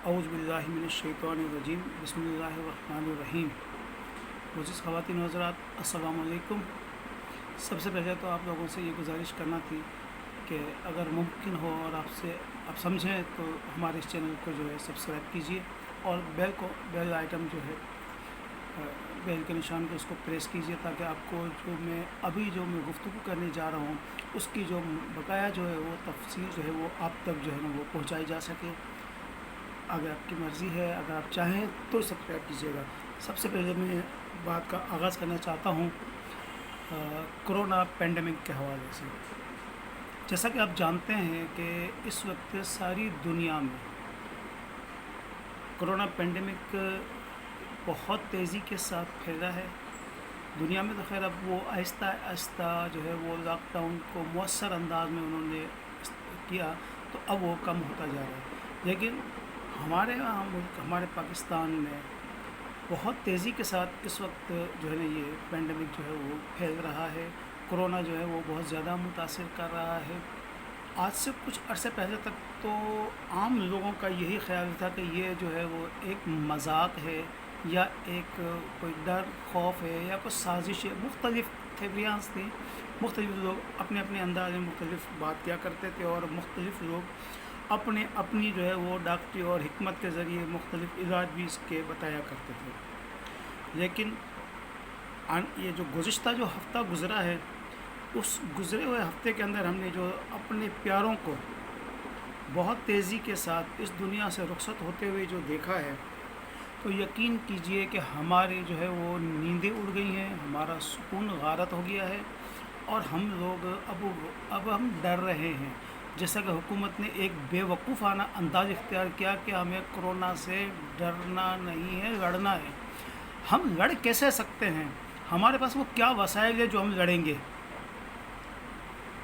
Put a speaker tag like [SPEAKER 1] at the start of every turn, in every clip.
[SPEAKER 1] औज़ु बिल्लाहि मिनश्शैतानिर्रजीम बिस्मिल्लाहिर्रहमानिर्रहीम। मुझे ख़वातीन व हज़रात, अस्सलामु अलैकुम। सबसे पहले तो आप लोगों से ये गुजारिश करना थी कि अगर मुमकिन हो और आप समझें तो हमारे इस चैनल को जो है सब्सक्राइब कीजिए और बेल आइटम जो है बेल के निशान को उसको प्रेस कीजिए, ताकि आपको जो मैं गुफ्तगू करने जा रहा हूँ उसकी जो बकाया जो है वो तफसील जो है वो आप तक जो है ना वो पहुँचाई जा सके। अगर आपकी मर्ज़ी है, अगर आप चाहें तो सब्सक्राइब कीजिएगा। सबसे पहले मैं बात का आगाज़ करना चाहता हूँ कोरोना पेंडेमिक के हवाले से। जैसा कि आप जानते हैं कि इस वक्त सारी दुनिया में कोरोना पेंडेमिक बहुत तेज़ी के साथ फैला है। दुनिया में तो खैर अब वो आहिस्ता आहिस्ता जो है वो लॉकडाउन को मौसर अंदाज में उन्होंने किया, तो अब वो कम होता जा रहा है। लेकिन हमारे यहाँ मुल्क, हमारे पाकिस्तान में बहुत तेज़ी के साथ इस वक्त जो है ना ये पेंडेमिक जो है वो फैल रहा है। कोरोना जो है वो बहुत ज़्यादा मुतासिर कर रहा है। आज से कुछ अरसे पहले तक तो आम लोगों का यही ख्याल था कि ये जो है वो एक मजाक है या एक कोई डर खौफ है या कुछ साजिश है। मुख्तलिफ़ थेरियाँ थी, मुख्तलिफ़ लोग अपने अपने अंदाज में मुख्तलिफ़ बात किया करते थे और मुख्तलिफ़ लोग अपनी जो है वो डॉक्टरी और हिकमत के ज़रिए मुख्तलिफ़ इलाज भी इसके बताया करते थे। लेकिन ये जो गुज़िश्ता जो हफ़्ता गुज़रा है, उस गुज़रे हुए हफ़्ते के अंदर हमने जो अपने प्यारों को बहुत तेज़ी के साथ इस दुनिया से रुखसत होते हुए जो देखा है, तो यकीन कीजिए कि हमारे जो है वो नींदें उड़ गई हैं, हमारा सुकून गारत हो गया है और हम लोग अब हम डर रहे हैं। जैसा कि हुकूमत ने एक बेवकूफ़ाना अंदाज़ इख्तियार किया कि हमें कोरोना से डरना नहीं है, लड़ना है। हम लड़ कैसे सकते हैं? हमारे पास वो क्या वसाइल है जो हम लड़ेंगे?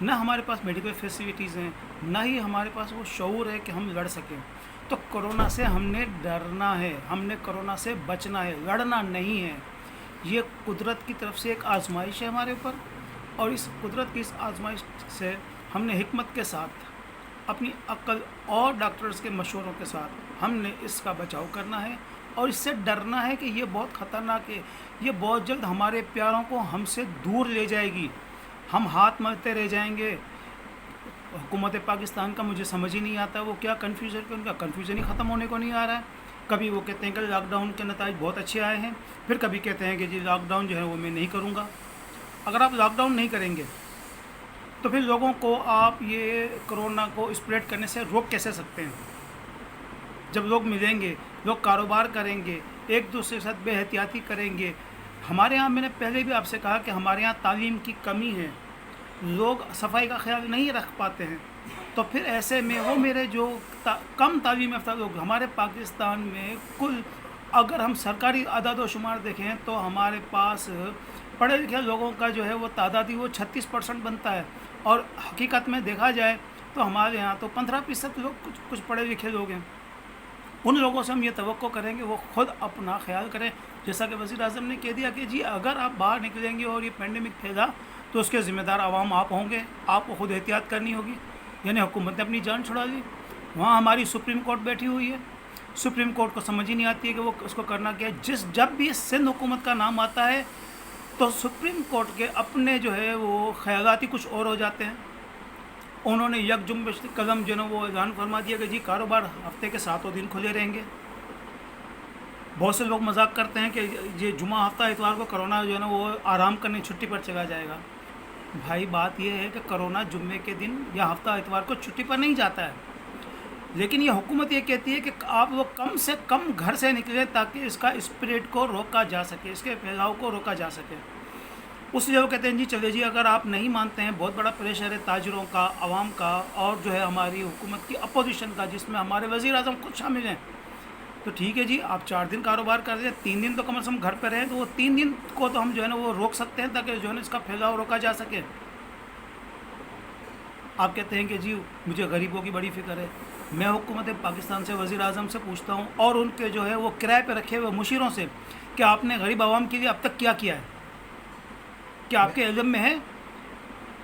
[SPEAKER 1] ना हमारे पास मेडिकल फैसिलिटीज़ हैं, ना ही हमारे पास वो शऊर है कि हम लड़ सकें। तो कोरोना से हमने डरना है, हमने कोरोना से बचना है, लड़ना नहीं है। ये कुदरत की तरफ से एक आज़माइश है हमारे ऊपर, और इस कुदरत की इस आज़माइश से हमने हिकमत के साथ अपनी अक्ल और डॉक्टर्स के मशवरों के साथ हमने इसका बचाव करना है और इससे डरना है कि ये बहुत ख़तरनाक है। ये बहुत जल्द हमारे प्यारों को हमसे दूर ले जाएगी, हम हाथ मलते रह जाएंगे। हुकूमत पाकिस्तान का मुझे समझ ही नहीं आता वो क्या कन्फ्यूज़न, कि उनका कन्फ्यूज़न ही ख़त्म होने को नहीं आ रहा है। कभी वो कहते हैं कि लॉकडाउन के नताइज बहुत अच्छे आए हैं, फिर कभी कहते हैं कि जी लॉकडाउन जो है वो मैं नहीं करूँगा। अगर आप लॉकडाउन नहीं करेंगे तो फिर लोगों को आप ये कोरोना को स्प्रेड करने से रोक कैसे सकते हैं? जब लोग मिलेंगे, लोग कारोबार करेंगे, एक दूसरे के साथ बेहतियाती करेंगे। हमारे यहाँ मैंने पहले भी आपसे कहा कि हमारे यहाँ तालीम की कमी है, लोग सफाई का ख्याल नहीं रख पाते हैं। तो फिर ऐसे में वो मेरे जो कम तालीम याफ्ता लोग हमारे पाकिस्तान में कुल, अगर हम सरकारी आदाद व शुमार देखें तो हमारे पास पढ़े लिखे लोगों का जो है वो तादादी वो 36% बनता है, और हकीकत में देखा जाए तो हमारे यहाँ तो 15% लोग कुछ पढ़े लिखे लोग हैं। उन लोगों से हम ये तवक्को करेंगे वो ख़ुद अपना ख्याल करें। जैसा कि वज़ीर आज़म ने कह दिया कि जी अगर आप बाहर निकलेंगे और ये पेंडेमिक फैला तो उसके ज़िम्मेदार आवाम आप होंगे, आपको ख़ुद एहतियात करनी होगी। यानी हुकूमत ने अपनी जान छुड़ा ली। वहाँ हमारी सुप्रीम कोर्ट बैठी हुई है, सुप्रीम कोर्ट को समझ ही नहीं आती है कि वो उसको करना क्या है। जब भी सिंध हुकूमत का नाम आता है तो सुप्रीम कोर्ट के अपने जो है वो ख़यालात ही कुछ और हो जाते हैं। उन्होंने यकजुम्बिश कदम जो है वो ऐलान फरमा दिया कि जी कारोबार हफ्ते के 7 दिन खुले रहेंगे। बहुत से लोग मजाक करते हैं कि ये जुमा हफ्ता इतवार को कोरोना जो है ना वो आराम करने छुट्टी पर चला जाएगा। भाई बात यह है कि कोरोना जुम्मे के दिन या हफ्ता इतवार को छुट्टी पर नहीं जाता है, लेकिन ये हुकूमत ये कहती है कि आप वो कम से कम घर से निकलें ताकि इसका स्प्रेड को रोका जा सके, इसके फैलाव को रोका जा सके। उसलिए वो कहते हैं जी चले जी, अगर आप नहीं मानते हैं, बहुत बड़ा प्रेशर है ताजरों का, आवाम का और जो है हमारी हुकूमत की अपोजिशन का, जिसमें हमारे वज़ीर आज़म खुद शामिल हैं, तो ठीक है जी आप 4 दिन कारोबार कर लें, 3 दिन तो कम से कम घर पर रहें। तो वो 3 दिन को तो हम जो है ना वो रोक सकते हैं ताकि जो है ना इसका फैलाव रोका जा सके। आप कहते हैं कि जी मुझे गरीबों की बड़ी फ़िक्र है। मैं हुकूमत पाकिस्तान से, वज़ीर आज़म से पूछता हूँ और उनके जो है वो किराए पर रखे हुए मुशीरों से कि आपने गरीब आवाम के लिए अब तक क्या किया है? क्या आपके इल्म में है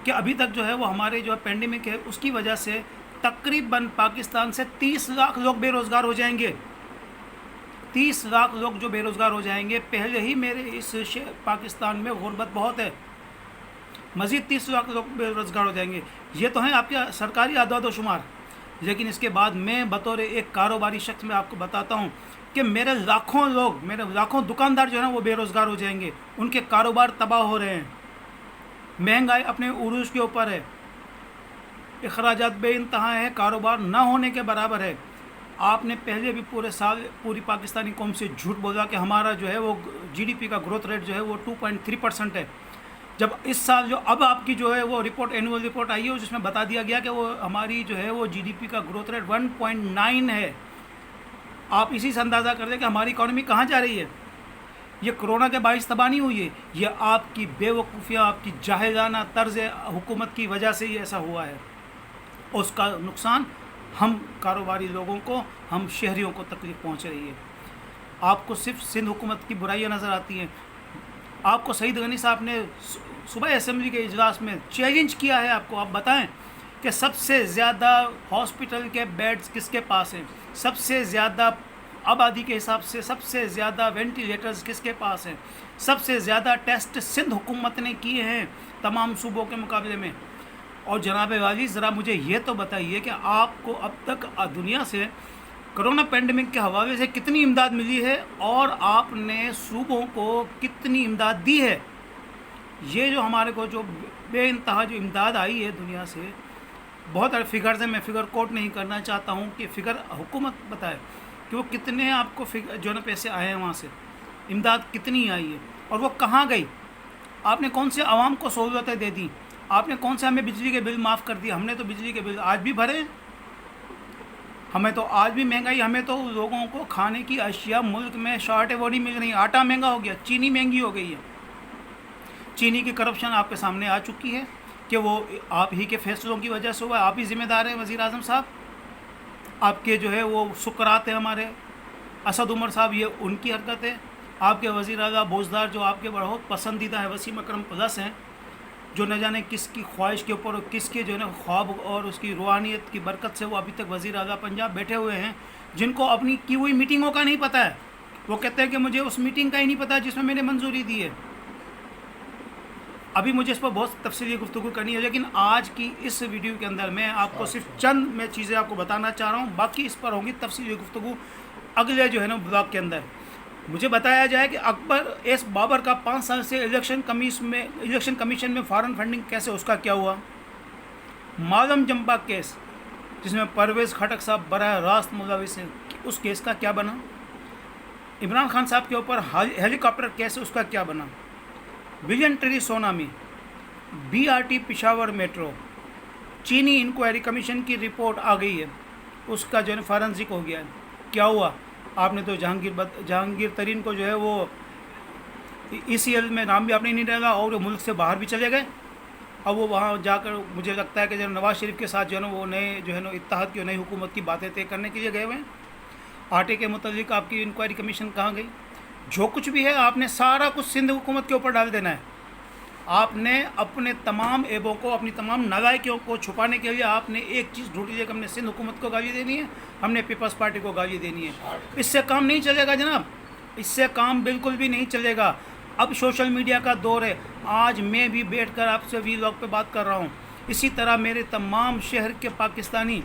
[SPEAKER 1] कि अभी तक जो है वो हमारे जो पेंडेमिक है उसकी वजह से तकरीबन पाकिस्तान से 30 लाख लोग बेरोज़गार हो जाएंगे। 30 लाख लोग जो बेरोज़गार हो जाएंगे। पहले ही मेरे इस पाकिस्तान में गुर्बत बहुत है, मज़ीद 30 लाख लोग बेरोज़गार हो जाएंगे। ये तो हैं आपके सरकारी आदाद शुमार, लेकिन इसके बाद मैं बतौर एक कारोबारी शख्स में आपको बताता हूँ कि मेरे लाखों दुकानदार जो है ना वो बेरोज़गार हो जाएंगे, उनके कारोबार तबाह हो रहे हैं, महंगाई अपने उरूज के ऊपर है, अखराजात बेइंतहा है, कारोबार ना होने के बराबर है। आपने पहले भी पूरे साल पूरी पाकिस्तानी कौम से झूठ बोला कि हमारा जो है वो जीडीपी का ग्रोथ रेट जो है वो 2.3% है, जब इस साल जो अब आपकी जो है वो रिपोर्ट एनुअल रिपोर्ट आई है जिसमें बता दिया गया कि वो हमारी जो है वो जीडीपी का ग्रोथ रेट 1.9 है। आप इसी से अंदाज़ा कर लें कि हमारी इकॉनमी कहाँ जा रही है। ये कोरोना के बाइस तबाह नहीं हुई है, ये आपकी बेवकूफ़ियाँ, आपकी जाहिलाना तर्ज़ हुकूमत की वजह से ही ऐसा हुआ है। उसका नुकसान हम कारोबारी लोगों को, हम शहरियों को तकलीफ़ पहुँच रही है। आपको सिर्फ सिंध हुकूमत की बुराइयाँ नज़र आती हैं। आपको सईद गनी साहब ने सुबह असेंबली के इजलास में चैलेंज किया है, आपको आप बताएं कि सबसे ज़्यादा हॉस्पिटल के बेड्स किसके पास हैं, सबसे ज़्यादा आबादी के हिसाब से सबसे ज़्यादा वेंटिलेटर्स किसके पास हैं, सबसे ज़्यादा टेस्ट सिंध हुकूमत ने किए हैं तमाम सूबों के मुकाबले में। और जनाब वाली ज़रा मुझे ये तो बताइए कि आपको अब तक दुनिया से कोरोना पेंडेमिक के हवाले से कितनी इमदाद मिली है और आपने सूबों को कितनी इमदाद दी है। ये जो हमारे को जो बेइंतहा जो इमदाद आई है दुनिया से, बहुत सारे फिगर से मैं फिगर कोट नहीं करना चाहता हूँ कि फ़िगर हुकूमत बताए कि वो कितने आपको जो है पैसे आए हैं, वहाँ से इमदाद कितनी आई है और वो कहाँ गई। आपने कौन से आवाम को सहूलतें दे दी, आपने कौन से हमें बिजली के बिल माफ़ कर दिए। हमने तो बिजली के बिल आज भी भरे, हमें तो आज भी महंगाई, हमें तो लोगों को खाने की अशिया मुल्क में शॉर्ट है वो नहीं मिल रही। आटा महंगा हो गया, चीनी महंगी हो गई है। चीनी की करप्शन आपके सामने आ चुकी है कि वो आप ही के फैसलों की वजह से हुआ। आप ही ज़िम्मेदार हैं वज़ीर आज़म साहब, आपके जो है वो सुकरात है हमारे असद उमर साहब, ये उनकी हरकत है। आपके वज़ीर आज़ा बोझदार जो आपके बहुत पसंदीदा है वसीम अकरम प्लस हैं, जो न जाने किसकी ख्वाहिश के ऊपर और किसके जो है ना ख्वाब और उसकी रूहानियत की बरकत से वो अभी तक वज़ीर आज़ा पंजाब बैठे हुए हैं, जिनको अपनी की हुई मीटिंगों का नहीं पता है। वो कहते हैं कि मुझे उस मीटिंग का ही नहीं पता जिसमें मैंने मंजूरी दी है। अभी मुझे इस पर बहुत तफसीली गुफ्तगू करनी है, लेकिन आज की इस वीडियो के अंदर मैं आपको सिर्फ चंद मैं चीज़ें आपको बताना चाह रहा हूँ, बाकी इस पर होंगी तफसीली गुफ्तगू अगले जो है ना ब्लॉग के अंदर। मुझे बताया जाए कि अकबर एस बाबर का 5 साल से इलेक्शन कमीशन में फॉरेन फंडिंग कैसे, उसका क्या हुआ। मालम जंबा केस जिसमें परवेज़ खटक साहब बराह रास्त मुलविस हैं, उस केस का क्या बना। इमरान खान साहब के ऊपर हेलीकॉप्टर केस, उसका क्या बना। Vision tree tsunami, BRT Peshawar metro, चीनी इंक्वायरी कमीशन की रिपोर्ट आ गई है, उसका जो है फॉरेंसिक हो गया है, क्या हुआ। आपने तो जहांगीर तरीन को जो है वो ECL में नाम भी आपने नहीं डाला और वो मुल्क से बाहर भी चले गए। अब वो वहाँ जाकर मुझे लगता है कि जो नवाज़ शरीफ के साथ जो है ना वो नए जो है ना इत्तेहाद की नई हुकूमत की बातें तय करने के लिए गए हुए हैं। आटे के मुतालिक आपकी इंक्वायरी कमीशन कहाँ गई। जो कुछ भी है आपने सारा कुछ सिंध हुकूमत के ऊपर डाल देना है। आपने अपने तमाम ऐबों को, अपनी तमाम नालायकियों को छुपाने के लिए आपने एक चीज़ ढूंढ ली है कि हमने सिंध हुकूमत को गाली देनी है, हमने पीपल्स पार्टी को गाली देनी है। इससे काम नहीं चलेगा जनाब, इससे काम बिल्कुल भी नहीं चलेगा। अब सोशल मीडिया का दौर है, आज मैं भी बैठकर आपसे वीलॉग पे बात कर रहा हूँ, इसी तरह मेरे तमाम शहर के पाकिस्तानी,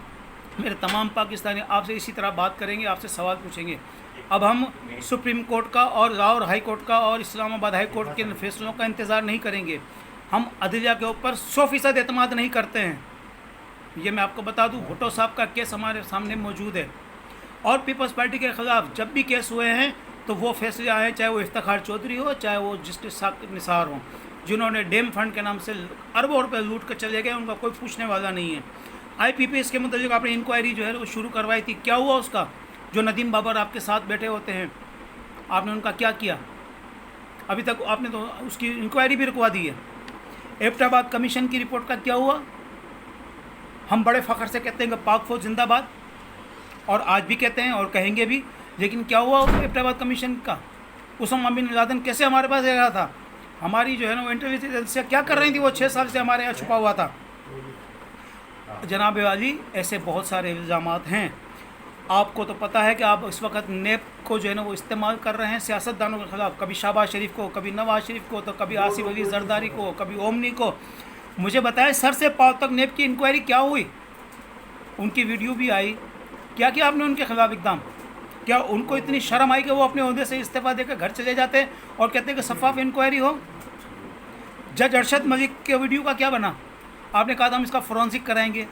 [SPEAKER 1] मेरे तमाम पाकिस्तानी आपसे इसी तरह बात करेंगे, आपसे सवाल पूछेंगे। अब हम सुप्रीम कोर्ट का और लाहौर हाई कोर्ट का और इस्लामाबाद हाई कोर्ट के फैसलों का इंतज़ार नहीं करेंगे। हम अदलिया के ऊपर 100% एतमाद नहीं करते हैं, ये मैं आपको बता दूं। भुट्टो साहब का केस हमारे सामने मौजूद है और पीपल्स पार्टी के ख़िलाफ़ जब भी केस हुए हैं तो वो फैसले आए हैं, चाहे वो इफ्तिखार चौधरी हो, चाहे वो जस्टिस साकिब निसार हों, जिन्होंने डेम फंड के नाम से अरबों रुपये लूट कर चले गए, उनका कोई पूछने वाला नहीं है। IPPS के मतलब आपने इंक्वायरी जो है वो शुरू करवाई थी, क्या हुआ उसका। जो नदीम बाबर आपके साथ बैठे होते हैं, आपने उनका क्या किया। अभी तक आपने तो उसकी इंक्वायरी भी रुकवा दी है। एबटाबाद कमीशन की रिपोर्ट का क्या हुआ। हम बड़े फ़ख्र से कहते हैं कि पाक फौज जिंदाबाद, और आज भी कहते हैं और कहेंगे भी, लेकिन क्या हुआ एबटाबाद कमीशन का। उसामा बिन लादेन कैसे हमारे पास रह रहा था, हमारी जो है ना वो इंटेलिजेंस क्या कर रही थी, वो 6 साल से हमारे यहाँ छुपा हुआ था। जनाब वाली ऐसे बहुत सारे इल्ज़ामात हैं। आपको तो पता है कि आप इस वक्त नेप को जो है ना वो इस्तेमाल कर रहे हैं सियासतदानों के ख़िलाफ़, कभी शहबाज शरीफ को, कभी नवाज शरीफ को, तो कभी आसिफ अली जरदारी को, कभी ओमनी को। मुझे बताएं सर से पाँव तक नेप की इंक्वायरी क्या हुई? उनकी वीडियो भी आई, क्या किया आपने उनके ख़िलाफ़ इक़दाम? क्या उनको इतनी शर्म आई कि वो अपने ओहदे से इस्तीफ़ा देकर घर चले जाते और कहते कि शफाफ इंक्वायरी हो? जज अरशद मलिक के वीडियो का क्या बना? आपने कहा था हम इसका फोरेंसिक कराएंगे,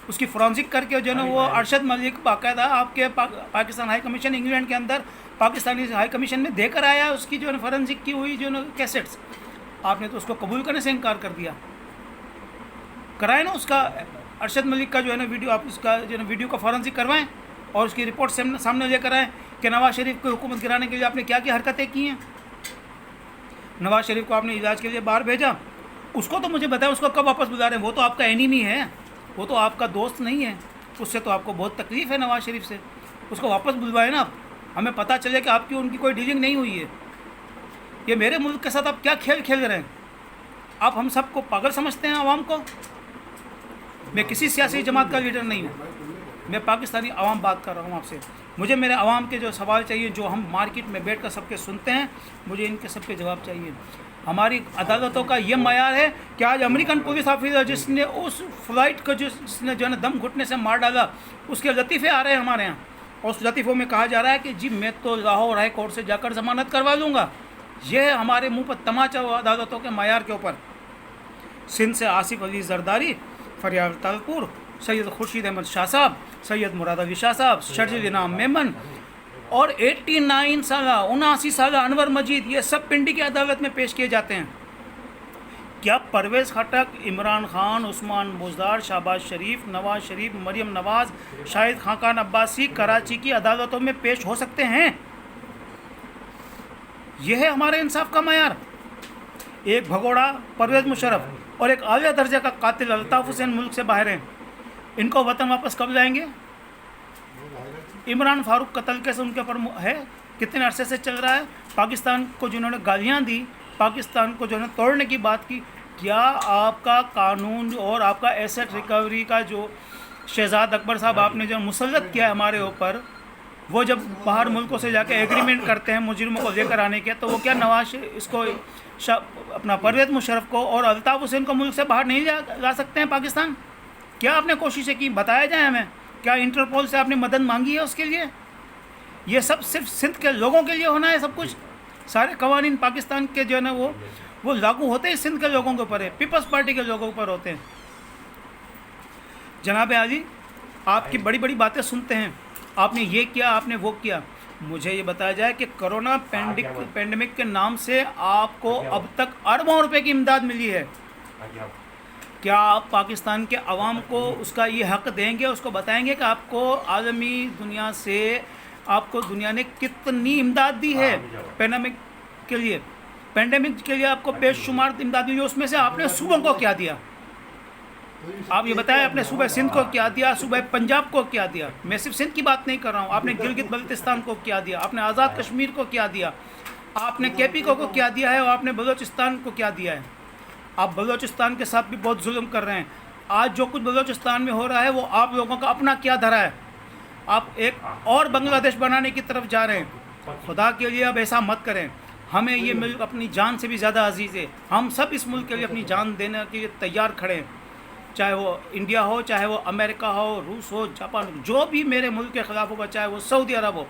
[SPEAKER 1] उसकी फोरेंसिक करके जो है ना वो अरशद मलिक बाकायदा आपके पाकिस्तान हाई कमीशन इंग्लैंड के अंदर पाकिस्तानी हाई कमीशन में देकर आया उसकी जो है फोरेंसिक की हुई जो है कैसेट्स। आपने तो उसको कबूल करने से इनकार कर दिया। कराए ना उसका अरशद मलिक का जो है ना वीडियो, आप उसका जो है ना वीडियो का फोरेंसिक करवाएं और उसकी रिपोर्ट सामने लेकर आएँ कि नवाज शरीफ को हुकूमत गिराने के लिए आपने क्या क्या हरकतें की हैं। नवाज शरीफ को आपने इलाज के लिए बाहर भेजा, उसको तो मुझे बताया उसको कब वापस बुला रहे हैं? वो तो आपका एनिमी है, वो तो आपका दोस्त नहीं है, उससे तो आपको बहुत तकलीफ़ है नवाज शरीफ से। उसको वापस बुलवाए ना आप, हमें पता चले कि आपकी उनकी कोई डीलिंग नहीं हुई है। ये मेरे मुल्क के साथ आप क्या खेल खेल रहे हैं? आप हम सबको पागल समझते हैं, आवाम को। मैं किसी सियासी जमात का लीडर नहीं हूँ, मैं पाकिस्तानी आवाम बात कर रहा हूँ आपसे। मुझे मेरे आवाम के जो सवाल चाहिए, जो हम मार्केट में बैठ कर सबके सुनते हैं, मुझे इनके सबके जवाब चाहिए। हमारी अदालतों का ये मयार है कि आज अमेरिकन पुलिस ऑफिसर जिसने उस फ्लाइट को जिसने जो है दम घुटने से मार डाला, उसके लतीफ़े आ रहे हैं हमारे यहाँ, और उस लतीफ़ों में कहा जा रहा है कि जी मैं तो लाहौर हाई कोर्ट से जाकर ज़मानत करवा लूँगा। यह है हमारे मुँह पर तमाचा अदालतों के मयार के ऊपर। सिंध से आसिफ अली जरदारी, फरियाद तालपुर, सैयद खुर्शीद अहमद शाह साहब, सैयद मुराद अली शाह साहब, शर्जिल इनाम मेमन और 79 साल अनवर मजीद, ये सब पिंडी की अदालत में पेश किए जाते हैं। क्या परवेज़ खटक, इमरान खान, उस्मान बुज़दार, शहबाज शरीफ, नवाज शरीफ, मरियम नवाज, शाहिद खाकान अब्बासी कराची की अदालतों में पेश हो सकते हैं? यह है हमारे इंसाफ का मयार। एक भगोड़ा परवेज़ मुशर्रफ और एक आला दर्जे का कातिल अल्ताफ़ हुसैन मुल्क से बाहर हैं। इनको वतन वापस कब लाएंगे? इमरान फारूक कत्ल केस उनके ऊपर है, कितने अरसे से चल रहा है। पाकिस्तान को जिन्होंने गालियाँ दी, पाकिस्तान को जो है तोड़ने की बात की, क्या आपका कानून और आपका एसेट रिकवरी का जो शहजाद अकबर साहब आपने जो मुसल्लत किया है हमारे ऊपर, वो जब बाहर मुल्कों से जाके एग्रीमेंट करते हैं मुजरिमों को लेकर आने के, तो वो क्या नवाज इसको अपना परवेज़ मुशर्रफ को और अल्ताफ़ हुसैन को मुल्क से बाहर नहीं ला सकते हैं पाकिस्तान? क्या आपने कोशिशें की? बताया जाए हमें। क्या इंटरपोल से आपने मदद मांगी है उसके लिए? ये सब सिर्फ सिंध के लोगों के लिए होना है सब कुछ? सारे कवानीन पाकिस्तान के जो है ना वो लागू होते हैं सिंध के लोगों के ऊपर है, पीपल्स पार्टी के लोगों के ऊपर होते हैं। जनाब आली, आपकी बड़ी बड़ी बातें सुनते हैं, आपने ये किया, आपने वो किया। मुझे ये बताया जाए कि कोरोना पैंडमिक के नाम से आपको अब तक अरबों रुपए की इमदाद मिली है। क्या आप पाकिस्तान के अवाम को उसका ये हक़ देंगे, उसको बताएंगे कि आपको आलमी दुनिया से आपको दुनिया ने कितनी इमदाद दी है पैंडमिक के लिए? पैंडमिक के लिए आपको बेशुमार इमदाद दी, उसमें से आपने सूबों को क्या दिया? आप ये बताएं, आपने सूबे सिंध को क्या दिया, सूबे पंजाब को क्या दिया? मैं सिर्फ सिंध की बात नहीं कर रहा हूँ, आपने गिलगित बल्तिस्तान को क्या दिया, आपने आज़ाद कश्मीर को क्या दिया, आपने केपी को क्या दिया है, और आपने बलूचिस्तान को क्या दिया है? आप बलूचिस्तान के साथ भी बहुत जुल्म कर रहे हैं। आज जो कुछ बलूचिस्तान में हो रहा है वो आप लोगों का अपना क्या धरा है। आप एक और बांग्लादेश बनाने की तरफ जा रहे हैं। खुदा के लिए अब ऐसा मत करें। हमें ये मुल्क अपनी जान से भी ज़्यादा अजीज़ है। हम सब इस मुल्क के लिए अपनी जान देने के लिए तैयार खड़े हैं, चाहे वो इंडिया हो, चाहे वो अमेरिका हो, रूस हो, जापान, जो भी मेरे मुल्क के ख़िलाफ़ होगा, चाहे वो सऊदी अरब हो।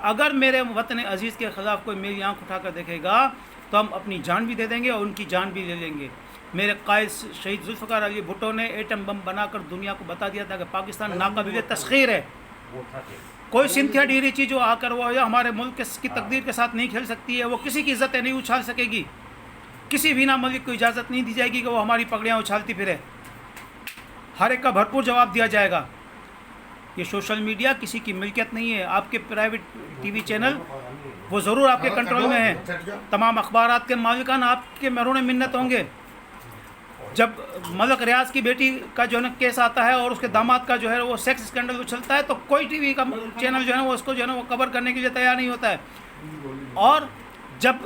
[SPEAKER 1] अगर मेरे वतन अजीज़ के ख़िलाफ़ कोई मेरी आँख उठा कर देखेगा तो हम अपनी जान भी दे देंगे और उनकी जान भी ले लेंगे। मेरे कायद शहीद जुल्फ़िकार अली भुट्टो ने एटम बम बनाकर दुनिया को बता दिया था कि पाकिस्तान नाकाबिल तस्खीर है। कोई सिंथिया डीरी चीज़ जो आकर वो हमारे मुल्क की तकदीर के साथ नहीं खेल सकती है, वो किसी की इज़्ज़तें नहीं उछाल सकेगी। किसी वीना मलिक को इजाज़त नहीं दी जाएगी कि वो हमारी पगड़ियाँ उछालती फिरे। हर एक का भरपूर जवाब दिया जाएगा। ये सोशल मीडिया किसी की मिल्कियत नहीं है। आपके प्राइवेट टीवी चैनल वो ज़रूर आपके कंट्रोल में है। तमाम अखबारात के मालिकान आपके महरूने मिन्नत होंगे। जब मलक रियाज की बेटी का जो है ना केस आता है और उसके दामाद का जो है वो सेक्स स्कैंडल उछलता है, तो कोई टीवी का चैनल जो है ना वो उसको जो है ना वो कवर करने के लिए तैयार नहीं होता है। और जब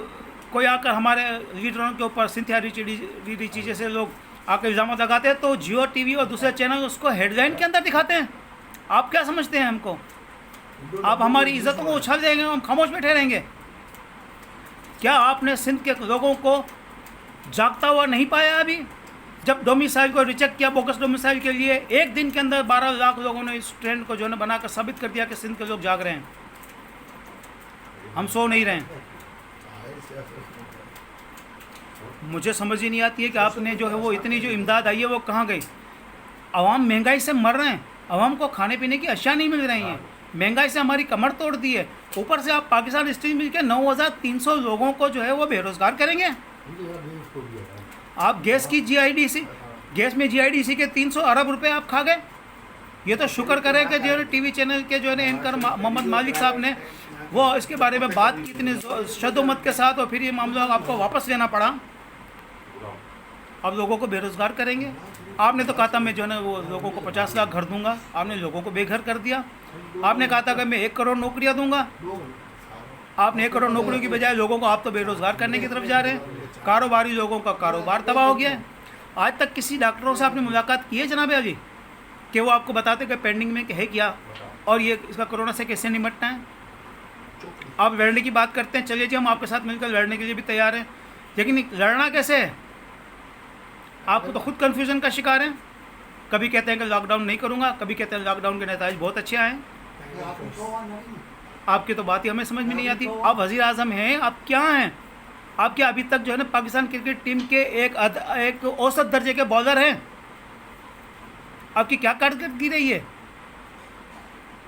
[SPEAKER 1] कोई आकर हमारे लीडरों के ऊपर सिंथिया रीची जैसे लोग आपके इल्ज़ाम लगाते हैं तो जियो टीवी और दूसरे चैनल उसको हेडलाइन के अंदर दिखाते हैं। आप क्या समझते हैं हमको? आप हमारी इज्जतों को उछाल देंगे, हम खामोश बैठे रहेंगे? क्या आपने सिंध के लोगों को जागता हुआ नहीं पाया अभी? जब डोमिसाइल को रिजेक्ट किया, बोगस डोमिसाइल के लिए, एक दिन के अंदर 12 लाख लोगों ने इस ट्रेंड को जो है बनाकर साबित कर दिया कि सिंध के लोग जाग रहे हैं, हम सो नहीं रहे हैं। मुझे समझ ही नहीं आती है कि आपने जो है वो इतनी जो इमदाद आई है वो कहाँ गई? आवाम महंगाई से मर रहे हैं, आवाम को खाने पीने की अशिया नहीं मिल रही हैं, महंगाई से हमारी कमर तोड़ दी है। ऊपर से आप पाकिस्तान स्टील मिल के 9,300 लोगों को जो है वो बेरोज़गार करेंगे। आप गैस की GIDC, गैस में GIDC के 300 अरब रुपए आप खा गए। ये तो शुक्र करें कि जो है टीवी चैनल के जो है ना एंकर मोहम्मद मालिक साहब ने वो इसके बारे में बात की इतने शद्दोमत के साथ, और फिर ये मामला आपको वापस लेना पड़ा। अब लोगों को बेरोज़गार करेंगे। आपने तो कहा था मैं जो है ना वो लोगों को 50 लाख घर दूंगा, आपने लोगों को बेघर कर दिया। आपने कहा था कि मैं 1 करोड़ नौकरियां दूंगा, आपने 1 करोड़ नौकरियों की बजाय लोगों को आप तो बेरोज़गार करने की तरफ जा रहे हैं। कारोबारी लोगों का कारोबार तबाह हो गया है। आज तक किसी डॉक्टरों से आपने मुलाकात की है जनाब अली कि वो आपको बताते कि पेंडिंग में है क्या और ये इसका कोरोना से कैसे निपटना है? आप लड़ने की बात करते हैं, चलिए जी हम आपके साथ मिलकर लड़ने के लिए भी तैयार हैं, लेकिन लड़ना कैसे है? आप तो खुद कन्फ्यूज़न का शिकार हैं। कभी कहते हैं कि लॉकडाउन नहीं करूँगा, कभी कहते हैं लॉकडाउन के नतीजे बहुत अच्छे आए। आपकी तो बात ही हमें समझ में नहीं आती। आप वज़ीर आज़म हैं, आप क्या हैं? आप क्या अभी तक जो है ना पाकिस्तान क्रिकेट टीम के एक औसत दर्जे के बॉलर हैं? आपकी क्या कारकर्दगी रही है?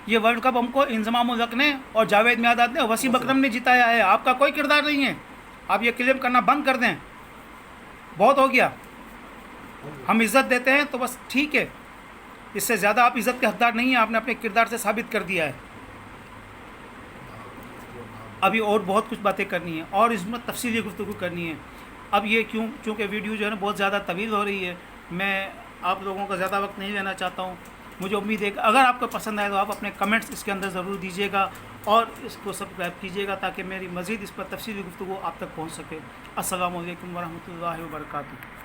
[SPEAKER 1] ये वर्ल्ड कप हमको इंजमाम उल हक ने और जावेद मियादाद ने और वसीम अकरम ने जिताया है, आपका कोई किरदार नहीं है। आप ये क्लेम करना बंद कर दें, बहुत हो गया। हम इज़्ज़त देते हैं तो बस ठीक है, इससे ज़्यादा आप इज़्ज़त के हकदार नहीं हैं। आपने अपने किरदार से साबित कर दिया है। अभी और बहुत कुछ बातें करनी है और इसमें तफसीली गुफ्तगू करनी है। अब ये चूँकि वीडियो जो है ना बहुत ज़्यादा तवील हो रही है, मैं आप लोगों का ज़्यादा वक्त नहीं लेना चाहता हूँ। मुझे उम्मीद है कि अगर आपको पसंद आए तो आप अपने कमेंट्स इसके अंदर ज़रूर दीजिएगा और इसको सब्सक्राइब कीजिएगा ताकि मेरी मज़ीद इस पर तफसीली गुफ्तगू आप तक पहुँच सके। अस्सलामु अलैकुम वरहमतुल्लाहि वबरकातुहू।